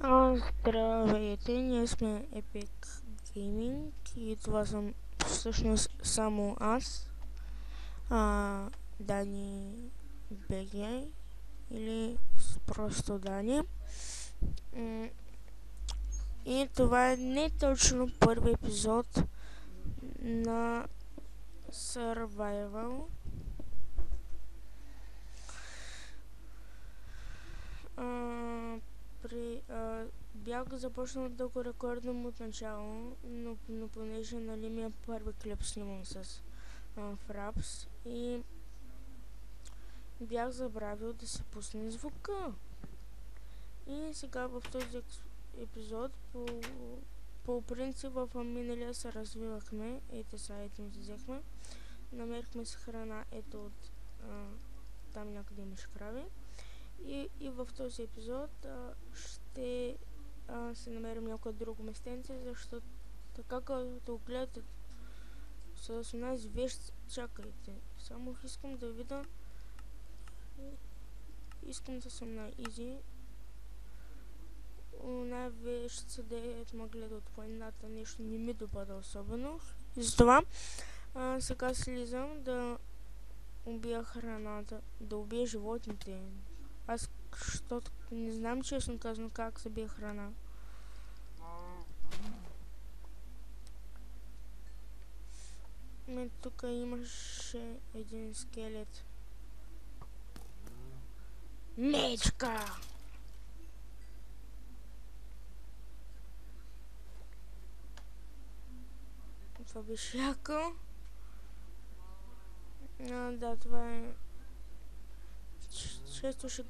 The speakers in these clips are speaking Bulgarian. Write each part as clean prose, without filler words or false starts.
Здравейте, ние сме Epic Gaming и това съм всъщност само аз, Дани БГ или просто Дани. И това е не точно първи епизод на Survival. Бях започнал да го рекордвам от начало, но понеже нали ми е първи клип снимам с Fraps и бях забравил да се пусне звука. И сега в този епизод по принцип в миналия се развивахме, ето ми взехме, намерихме си храна, ето от там някъде имаш крави. И в този епизод ще се намерим някое друго местенце, защото така като гледате с 18 вещи, чакайте, само искам да видя, искам да съм на изи. Най-вещи да ме гледа от планината, нещо не ми допада особено и затова сега слизам да убия храната, да убия животните. Аз защото не знам честно казано как се бие храна. Тук имаше един скелет. Мечка! Това беше яко. Да, това е... Често ще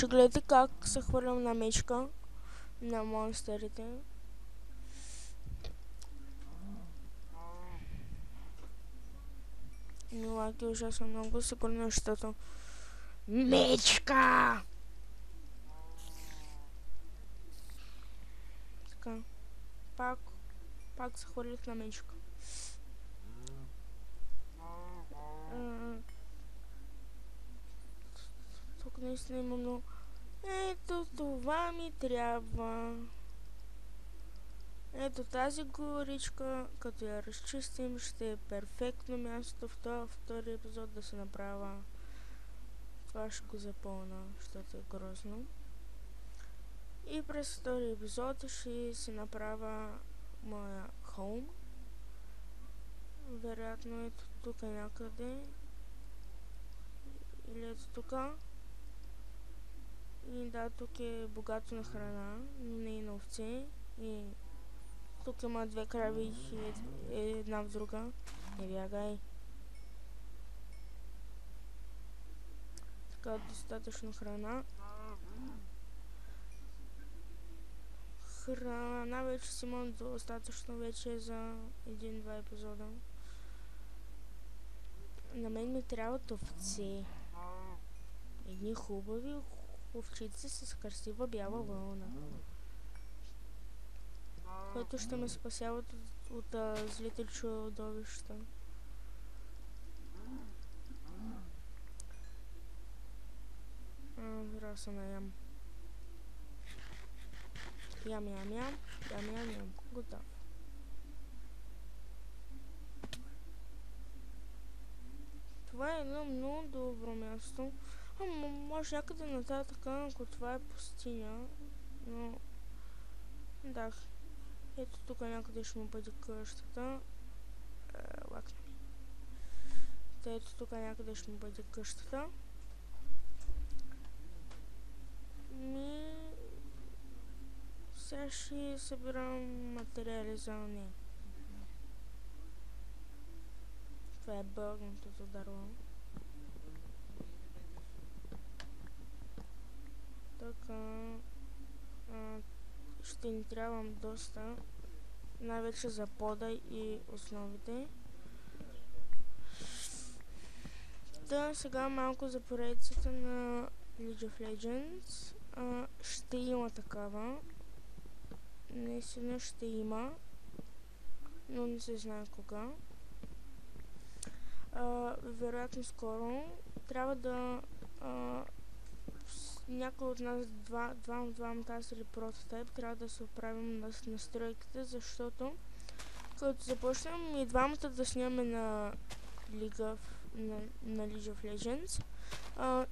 гледате как се хвърлям на мечка на монстерите. Но лайки ужасно много сигурно, защото мечка! Така. Пак се хвърлих на мечка. Тук наистина има много... Ето това ми трябва. Ето тази горичка, като я разчистим, ще е перфектно място в този втори епизод да се направя. Това ще го запълна, защото е грозно. И през втори епизод ще си направя моя хоум. Вероятно ето тук някъде. Или ето тук. И да, тук е богато на храна, но не и на овце. И тук има две крави и една в друга. Не бягай. Така, достатъчно храна. Храна вече си имам достатъчно вече за 1-2 епизода. На мен ми трябват овце. Едни хубави овчици с красива бяла вълна, които ще ме спасяват от злите чудовища. Трябва се наям. Ям. Готов. Това е едно много добро място. Може някъде нататък, ако това е пустиня, но да, ето тук някъде ще му бъде къщата. Лакна ми. Ето тук някъде ще му бъде къщата. Сега ще събирам материали за нея. Това е бългнатото дърво. Така, ще ни трябвам доста, най-вече за пода и основите. Да, сега малко за поредицата на League of Legends. Ще има такава. Наистина ще има, но не се знае кога. Вероятно скоро. Трябва да някой от нас, двамата, аз или прототип, трябва да се оправим на настройките, защото като започнем и двамата да снимаме на League of Legends,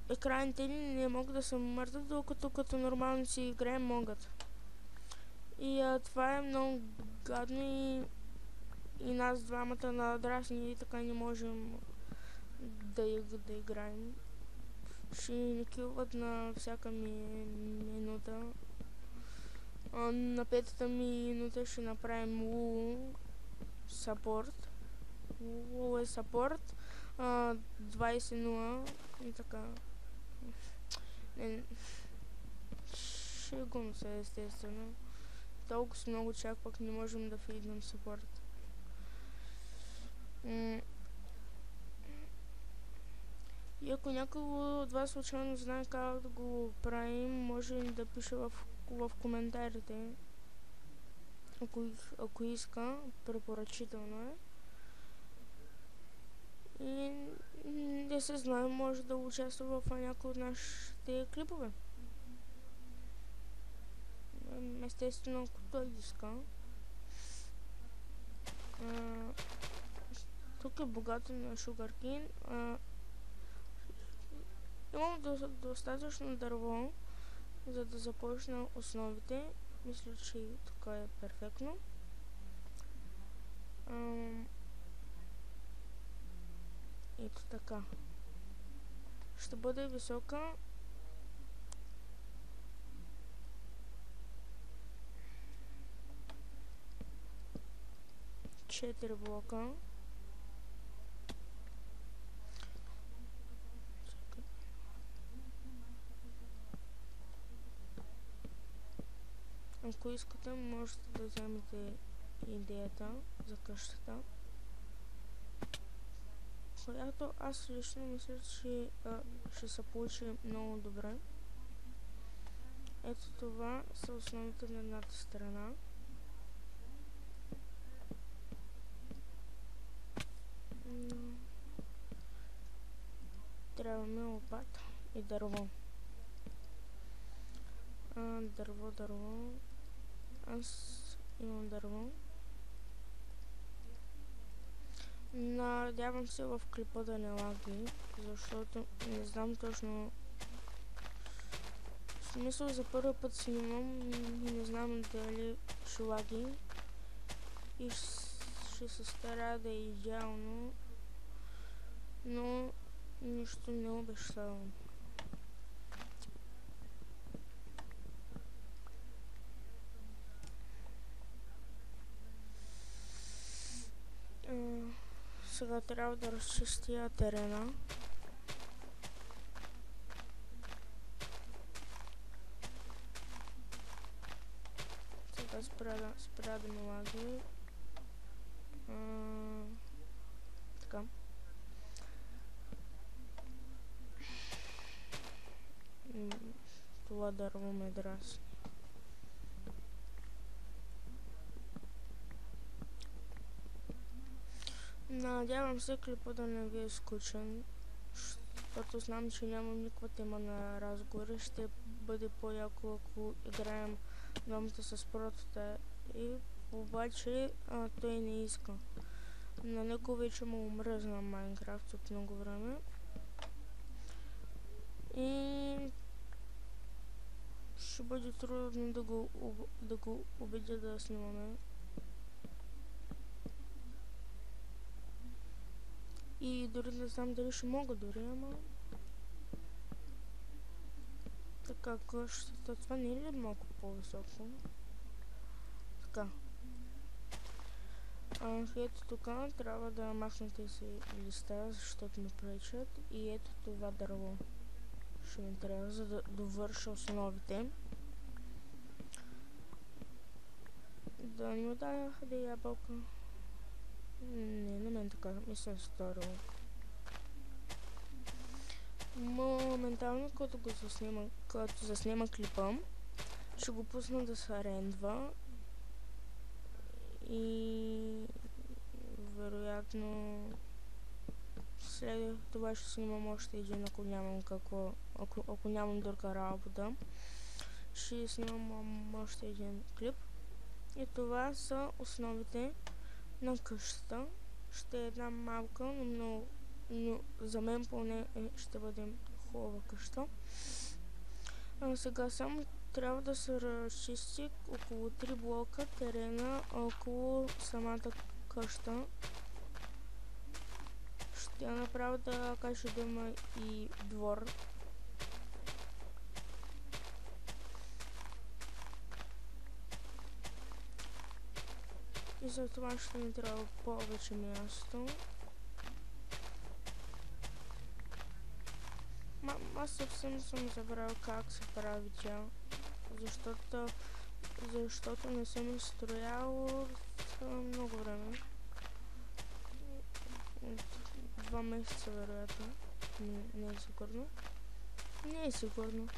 екраните ни не могат да се мърдат, докато като нормално си играем могат. И това е много гадно и нас двамата надразни и така не можем да играем. Ще ни килват на всяка минута. На 5-та минута ще направим саппорт. Е саппорт. 20-0 и така. Шегувам се, естествено. Толкова много чак пък не можем да фиднем саппорт. И ако някой от вас случайно знае как да го правим, може да пише в коментарите. Ако иска, препоръчително е. И да се знае, може да участва в някои от нашите клипове. Естествено, ако той иска. Тук е богато на Sugarcane. Имам достатъчно дърво, за да започна основите. Мисля, че тук е перфектно. Ето така. Ще бъде висока. Четири блока. Ако искате, можете да вземете идеята за къщата, която аз лично мисля, че ще се получи много добре. Ето това са основите на едната страна. Трябва ми лопата и дърво. Дърво. Аз имам дърво. Надявам се в клипа да не лаги, защото не знам точно. В смисъл, за първи път снимам и не знам дали ще лаги. И ще се старая да е идеално, но нищо не обещавам. Сега трябва да разчистя терена. Сега спря да ме лаги. Така. Това дърво ме дразни. Надявам се клипа да не ви е скучен, защото знам, че нямам никаква тема на разговори. Ще бъде по-яко, ако играем двамата с протата. И обаче той не иска. На него вече му омръзна Майнкрафт от много време. И ще бъде трудно да го убедя да снимаме. И дори не знам дали ще мога дори, ама... Така, къщата, това не е ли малко по-високо? Така. Ето тук трябва да махна тези листа, защото ми пречат. И ето това дърво ще ми трябва, за да довърша основите. Да не ми даха да ябълка. Не, на мен така ми се е сторило. Моментално, като заснема клипа, ще го пусна да се рендва и вероятно след това ще снимам още един, ако нямам друга работа. Ще снимам още един клип. И това са основите на къщата. Ще е една малка, но за мен поне ще бъде хубава къща. Сега само трябва да се разчисти около 3 блока терена около самата къща. Ще я направя така, че да има и двор. И за това ще ни трябва повече място. Аз съвсем съм забрал как се прави тя, защото не съм изстроял много време. 2 месеца вероятно. Не е сигурно. Не е сигурно.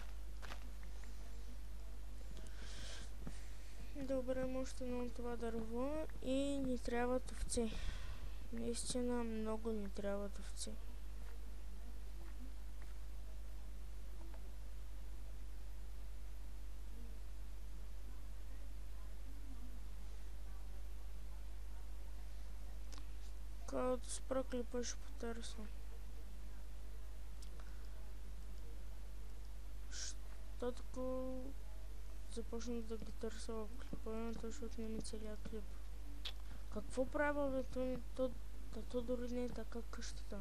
Добре, още на това дърво и ни трябват овце. Наистина много ни трябват овце. Когато спра клипа ще потърся. Що така започнах да ги търся в клипа, защото не ми целият клип. Какво правя, бе? То дори не е така къщата.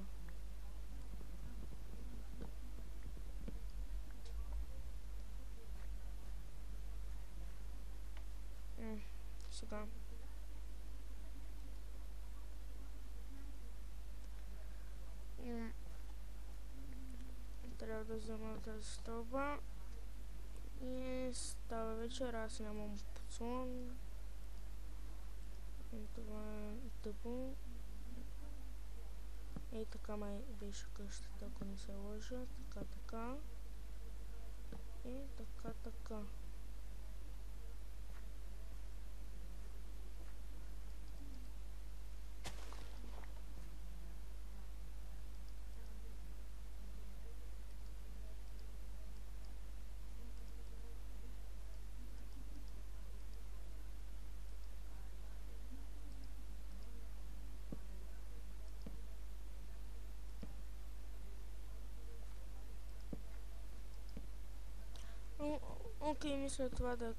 Сега. Трябва да взема тази стълба. И става вечер, аз нямам подслон. Това е тъпо. Ей така май беше къщата, ако не се лъжа. Така. И така. Окей, мисля това да е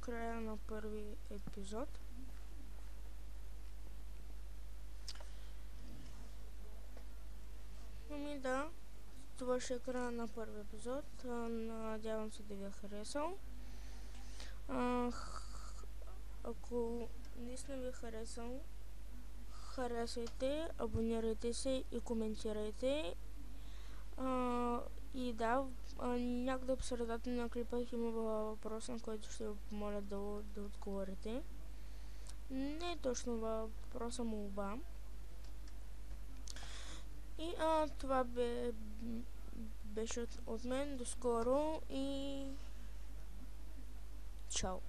края на първи епизод. Да, това ще е края на първи епизод. Надявам се да ви е харесал. Ако наистина ви е харесал, харесайте, абонирайте се и коментирайте. И да, някъде по средата на клипа има въпрос, на който ще ви помоля да отговорите. Не е точно въпроса, молба. И това беше от мен. До скоро и чао!